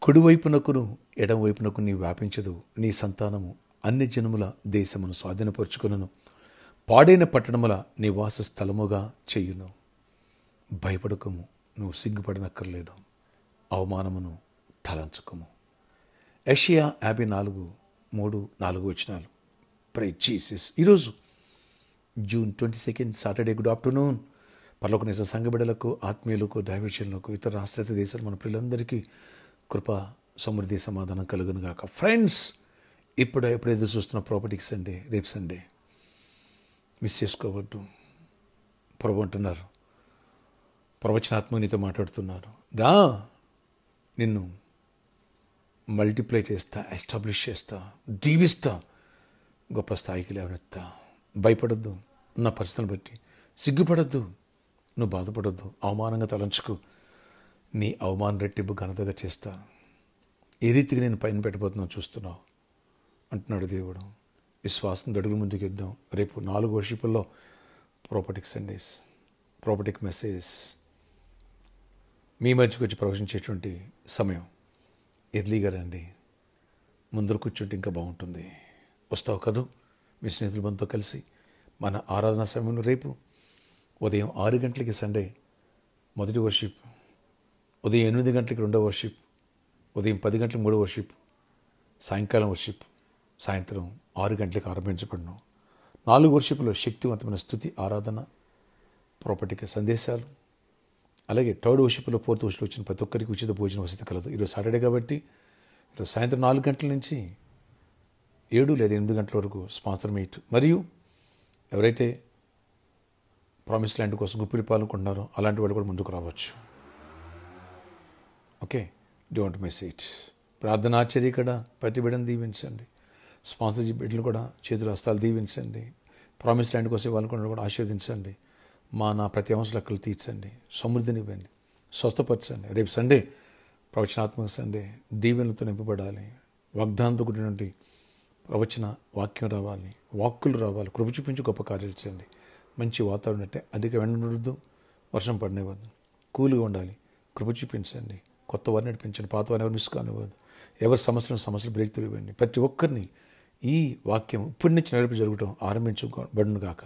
కుడివైపునకును ఎడమవైపునకు నీ వ్యాపించదు. నీ సంతానము అన్ని జనముల దేశమును స్వాధీనపరుచుకొనును. పాడైన పట్టణముల నివాస స్థలముగా చెయ్యును. భయపడకము, నువ్వు సిగ్గుపడనక్కర్లేదు. అవమానమును తలంచుకము. యెషయా 54:3-4 ప్రైజ్ జీసస్. ఈరోజు జూన్ 22 సాటర్డే. Good afternoon. పరలోకనేస సంఘ బిడ్డలకు, ఆత్మీయులకు, దైవజనులకు, ఇతర రాష్ట్ర దేశాలు మన పిల్లలందరికీ కృప, సమృద్ధి, సమాధానం కలుగును గాక. ఫ్రెండ్స్, ఎప్పుడైతే చూస్తున్న ప్రాపర్టీకి సండే, రేపు సండే మిస్ చేసుకోవద్దు. ప్రభు అంటున్నారు, ప్రవచనాత్మ నీతో మాట్లాడుతున్నారు, రా నిన్ను మల్టిప్లై చేస్తా, ఎస్టాబ్లిష్ చేస్తా, దీవిస్తా, గొప్ప స్థాయికి లేవనెత్తా. భయపడద్దు, నా పరిస్థితులను బట్టి సిగ్గుపడద్దు, నువ్వు బాధపడద్దు, అవమానంగా తలంచుకు. నీ అవమానం రెట్టింపు ఘనతగా చేస్తా. ఏ రీతిగా నేను పైన పెట్టబోతున్నావు చూస్తున్నావు అంటున్నాడు దేవుడు. విశ్వాసం అడుగులు ముందుకు ఇద్దాం. రేపు 4 వర్షిపుల్లో ప్రాపర్టిక్ సండేస్, ప్రాపర్టిక్ మెసేజ్ మీ మధ్యకు వచ్చి ప్రవచించేటువంటి సమయం. ఎర్లీగా రండి, ముందర కూర్చుంటే ఇంకా బాగుంటుంది. వస్తావు కదూ మీ స్నేహితుల బంధుతో కలిసి. మన ఆరాధన సమయంలో రేపు ఉదయం 6 గంటలకి సండే మొదటి వర్షిప్, ఉదయం 8 గంటలకి రెండో వర్షిప్, ఉదయం 10 గంటలకు మూడో వర్షిప్, సాయంకాలం వర్షిప్ సాయంత్రం 6 గంటలకు ఆరంభించబడను. 4 వర్షిప్లో శక్తివంతమైన స్తుతి, ఆరాధన, ప్రాపర్టీకి సందేశాలు. అలాగే 3rd వర్షిప్లో 4th వర్షిప్లో వచ్చిన ప్రతి ఒక్కరికి ఉచిత భోజన వసతి కలదు. ఈరోజు సాటర్డే కాబట్టి ఈరోజు సాయంత్రం 4 గంటల నుంచి 7 లేదా 8 గంటల వరకు స్పాన్సర్ మీట్. మరియు ఎవరైతే ప్రామిస్ ల్యాండ్ కోసం గుప్పిడి పాల్గొంటున్నారో అలాంటి వాళ్ళు కూడా ముందుకు రావచ్చు. Okay, don't miss it. ప్రార్థన ఆశ్చర్య ఇక్కడ ప్రతి బిడ్డను దీవించండి. స్పాన్సర్షిప్ బిడ్డలు కూడా చేతుల హస్తాలు దీవించండి. ప్రామిస్ ల్యాండ్ కోసం వాళ్ళని కూడా ఆశీర్వదించండి. నా ప్రతి అవసరాలు తీర్చండి, సమృద్ధినివ్వండి, స్వస్థపరచండి. రేపు సండే ప్రవచనాత్మక సండే, దీవెనలతో నింపబడాలి. వాగ్దానంతో కూడినటువంటి ప్రవచన వాక్యం రావాలి, వాక్కులు రావాలి. కృప చూపించి గొప్ప కార్యాలు చేయండి. మంచి వాతావరణం అంటే అధిక ఎండనొద్దు, వర్షం పడనివ్వద్దు, కూల్గా ఉండాలి. కృప చూపించండి. కొత్త వారిని నడిపించండి, పాత వారిని ఎవరు మిస్ కానివ్వద్దు. ఎవరి సమస్యలు బ్రేక్ త్రూ ఇవ్వండి. ప్రతి ఒక్కరిని ఈ వాక్యం ఇప్పటి నుంచి నడిపి జరగటం ఆరంభించబడును గాక.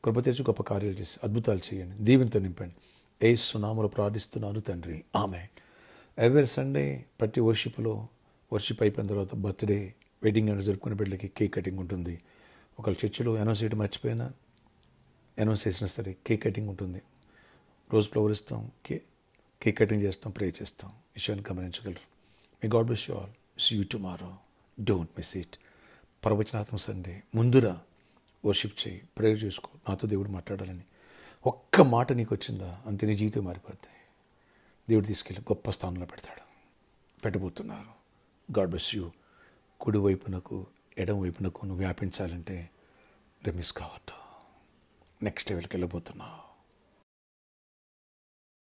కృప తెచ్చి గొప్ప కార్యాలు చేసి అద్భుతాలు చేయండి. దీవెనతో నింపండి. యేసు నామములో ప్రార్థిస్తున్నాను తండ్రి, ఆమేన్. ఎవరి సండే ప్రతి వర్షిప్లో వర్షిప్ అయిపోయిన తర్వాత బర్త్డే, వెడ్డింగ్ అని జరుపుకునే బిడ్డలకి కేక్ కటింగ్ ఉంటుంది. ఒకళ్ళు చర్చిలో అనౌన్స్ చేయడం మర్చిపోయినా అనౌన్స్ చేసినా సరే కేక్ కటింగ్ ఉంటుంది. రోజు ఫ్లవర్ ఇస్తాం, కేక్ కటింగ్ చేస్తాం, ప్రే చేస్తాం. విషయాన్ని గమనించగలరు. May God bless you all. See you tomorrow. Don't miss it. ప్రవచనాత్మక సండే ముందురా వర్షిప్ చేయి, ప్రేయర్ చేసుకో. నాతో దేవుడు మాట్లాడాలని ఒక్క మాట నీకు వచ్చిందా అంతే, నీ జీవితం మారిపోతాయి. దేవుడు తీసుకెళ్ళి గొప్ప స్థానంలో పెట్టబోతున్నారు. God bless you. కుడి వైపునకు ఎడమ వైపునకు నువ్వు వ్యాపించాలంటే మిస్ కావద్దు. నెక్స్ట్ లెవెల్కి వెళ్ళబోతున్నావు.